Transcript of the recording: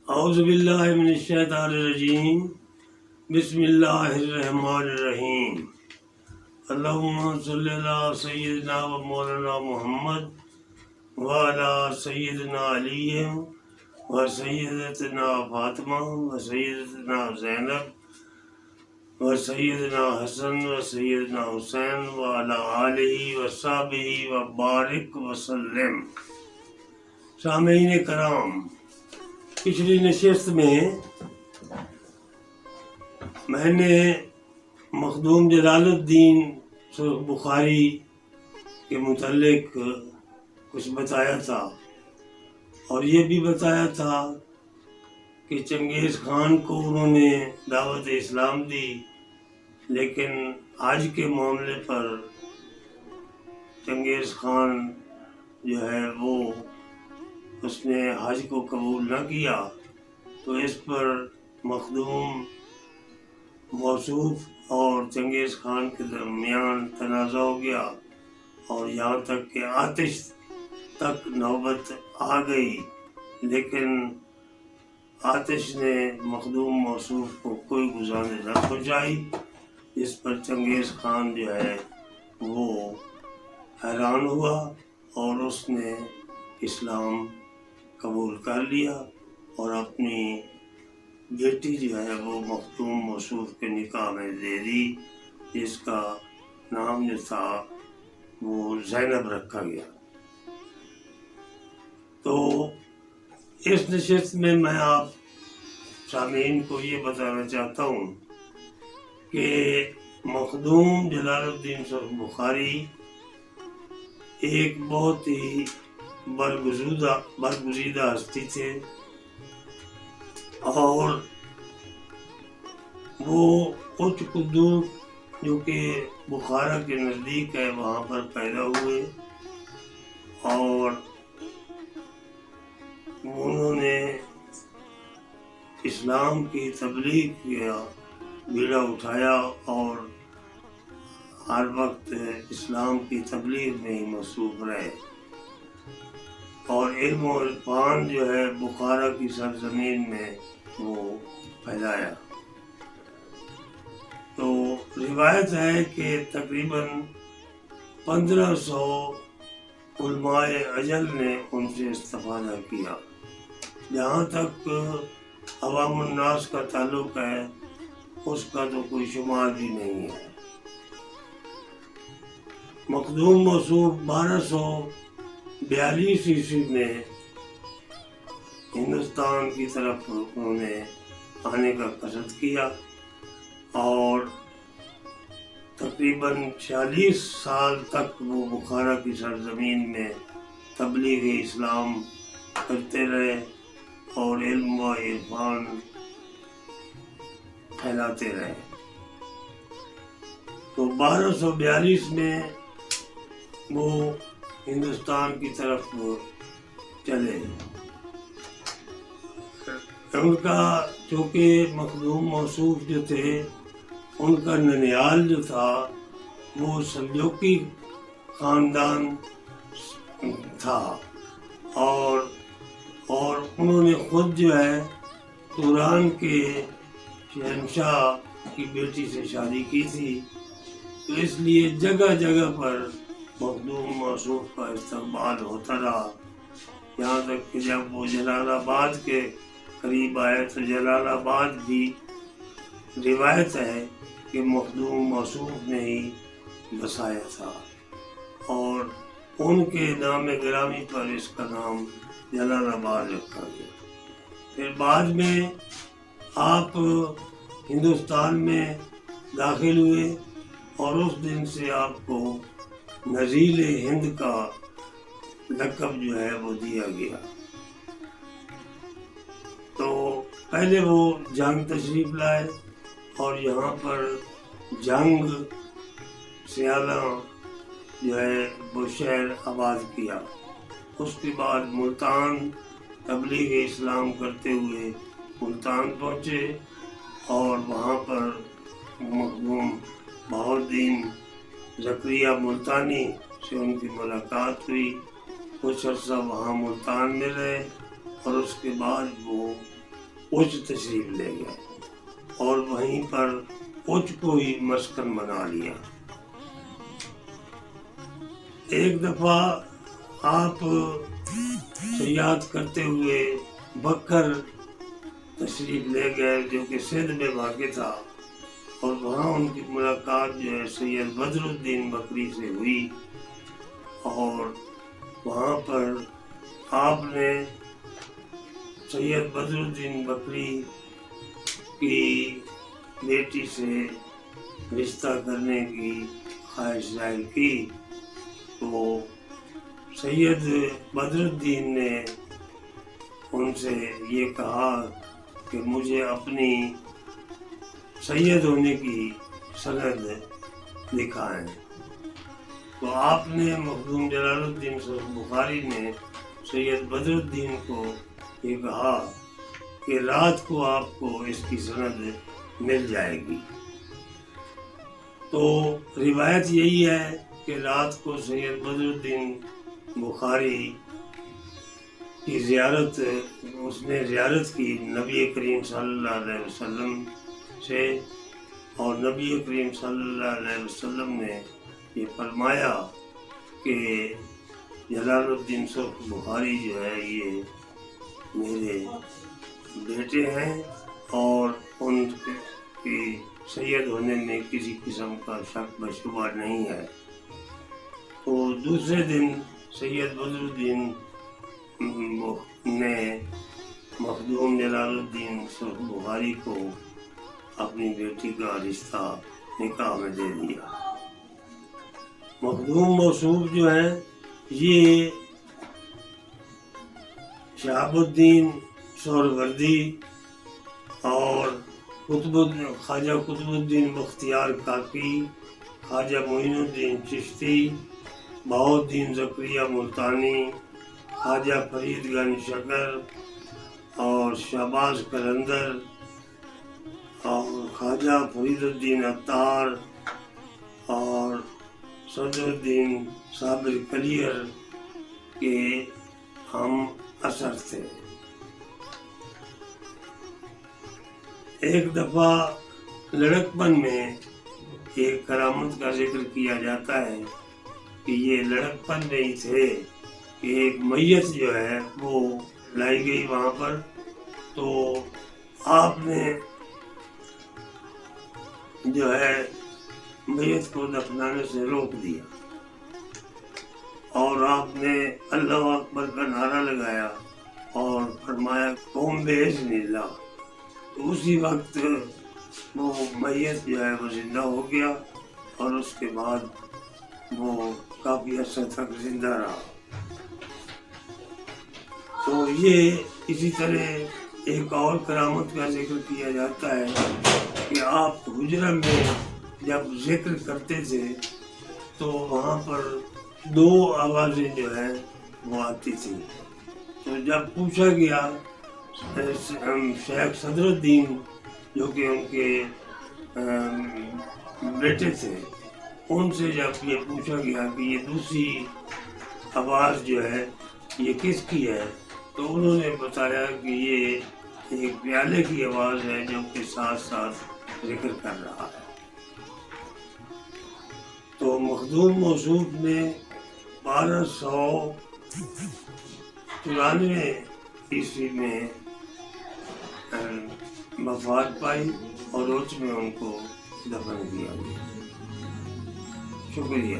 اعوذ باللہ من الشیطان الرجیم بسم اللہ الرحمن الرحیم اللہم صلی علی سیدنا و مولانا محمد وعلی سیدنا علی و سیدتنا فاطمہ و سیدتنا زینب و سیدنا حسن و سیدنا حسین وعلی آلہ و صحبہ و بارک وسلم۔ سامعین کرام، پچھلی نشست میں نے مخدوم جلال الدین سرخ بخاری کے متعلق کچھ بتایا تھا، اور یہ بھی بتایا تھا کہ چنگیز خان کو انہوں نے دعوت اسلام دی، لیکن حج کے معاملے پر چنگیز خان جو ہے وہ اس نے حج کو قبول نہ کیا، تو اس پر مخدوم موصوف اور چنگیز خان کے درمیان تنازع ہو گیا، اور یہاں تک کہ آتش تک نوبت آ گئی، لیکن آتش نے مخدوم موصوف کو کوئی گزارش نہ پہنچائی، جس پر چنگیز خان جو ہے وہ حیران ہوا اور اس نے اسلام قبول کر لیا اور اپنی بیٹی جو ہے وہ مخدوم موصوف کے نکاح میں دے دی، جس کا نام جو تھا وہ زینب رکھا گیا۔ تو اس نشست میں آپ سامعین کو یہ بتانا چاہتا ہوں کہ مخدوم جلال الدین سرخ بخاری ایک بہت ہی برگزیدہ ہستی تھے، اور وہ اچ قدور جو کہ بخارا کے نزدیک ہے وہاں پر پیدا ہوئے، اور انہوں نے اسلام کی تبلیغ کا بیڑا اٹھایا اور ہر وقت اسلام کی تبلیغ میں ہی مصروف رہے، اور علم و عرفان جو ہے بخارا کی سرزمین میں وہ پھیلایا۔ تو روایت ہے کہ تقریباً 1500 علماء اجل نے ان سے استفادہ کیا۔ جہاں تک عوام الناس کا تعلق ہے اس کا تو کوئی شمار بھی نہیں ہے۔ مخدوم موصوف 1242 عیسوی میں ہندوستان کی طرف انہوں نے آنے کا قصد کیا، اور تقریباً 46 سال تک وہ بخارا کی سرزمین میں تبلیغ اسلام کرتے رہے اور علم و عرفان پھیلاتے رہے۔ تو 1242 میں وہ ہندوستان کی طرف چلے۔ ان کا چونکہ مخدوم موصوف جو تھے ان کا ننیال جو تھا وہ سلجوقی خاندان تھا، اور انہوں نے خود جو ہے توران کے شہنشاہ کی بیٹی سے شادی کی تھی، تو اس لیے جگہ جگہ پر مخدوم موصوف کا استقبال ہوتا رہا، یہاں تک کہ جب وہ جلال آباد کے قریب آئے تو جلال آباد بھی روایت ہے کہ مخدوم موصوف نے ہی بسایا تھا، اور ان کے نام گرامی پر اس کا نام جلال آباد رکھا گیا۔ پھر بعد میں آپ ہندوستان میں داخل ہوئے، اور اس دن سے آپ کو نزیل ہند کا لقب جو ہے وہ دیا گیا۔ تو پہلے وہ جنگ تشریف لائے اور یہاں پر جنگ سیالہ جو ہے وہ شہر آباد کیا۔ اس کے بعد ملتان تبلیغ اسلام کرتے ہوئے ملتان پہنچے، اور وہاں پر مخدوم بہاؤالدین زکریا ملتانی سے ان کی ملاقات ہوئی، کچھ عرصہ وہاں ملتان میں رہے، اور اس کے بعد وہ اوچ تشریف لے گئے اور وہیں پر اوچ کو ہی مسکن بنا لیا۔ ایک دفعہ آپ سیاحت کرتے ہوئے بکر تشریف لے گئے جو کہ سندھ میں واقع تھا، اور وہاں ان کی ملاقات جو ہے سید بدر الدین بکری سے ہوئی، اور وہاں پر آپ نے سید بدر الدین بکری کی بیٹی سے رشتہ کرنے کی خواہش ظاہر کی، تو سید بدر الدین نے ان سے یہ کہا کہ مجھے اپنی سید ہونے کی سند دکھائیں۔ تو آپ نے مخدوم جلال الدین بخاری نے سید بدر الدین کو یہ کہا کہ رات کو آپ کو اس کی سند مل جائے گی۔ تو روایت یہی ہے کہ رات کو سید بدر الدین بخاری کی زیارت اس نے زیارت کی نبی کریم صلی اللہ علیہ وسلم سے، اور نبی کریم صلی اللہ علیہ وسلم نے یہ فرمایا کہ جلال الدین بخاری جو ہے یہ میرے بیٹے ہیں اور ان کی سید ہونے میں کسی قسم کا شک و شبہ نہیں ہے۔ تو دوسرے دن سید بدر الدین نے مخدوم جلال الدین بخاری کو اپنی بیٹی کا رشتہ نکاح میں دے دیا۔ مخدوم موصوف جو ہے یہ شہاب الدین سہروردی اور خواجہ قطب الدین بختیار کاکی، خواجہ معین الدین چشتی، بہاؤالدین زکریا ملتانی، خواجہ فرید گنج شکر اور شہباز قلندر اور خواجہ فرید الدین عطار اور صدر الدین صابر کلیر کے ہم اثر تھے۔ ایک دفعہ لڑکپن میں ایک کرامت کا ذکر کیا جاتا ہے کہ یہ لڑکپن میں ہی تھے کہ ایک میت جو ہے وہ لائی گئی وہاں پر، تو آپ نے جو ہے میت کو دفنانے سے روک دیا اور آپ نے اللہ اکبر کا نعرہ لگایا اور فرمایا قوم باذن اللہ۔ تو اسی وقت وہ میت جو ہے وہ زندہ ہو گیا اور اس کے بعد وہ کافی عرصہ تک زندہ رہا۔ تو یہ اسی طرح ایک اور کرامت کا ذکر کیا جاتا ہے کہ آپ حجرہ میں جب ذکر کرتے تھے تو وہاں پر دو آوازیں جو ہیں وہ آتی تھیں۔ تو جب پوچھا گیا شیخ صدر الدین جو کہ ان کے بیٹے تھے، ان سے جب یہ پوچھا گیا کہ یہ دوسری آواز جو ہے یہ کس کی ہے، تو انہوں نے بتایا کہ یہ ایک پیالے کی آواز ہے جو کہ ساتھ ساتھ ذکر کر رہا ہے۔ تو مخدوم موصوف نے 1294 عیسوی میں وفات پائی اور اوچ میں ان کو دفن کیا گیا۔ شکریہ۔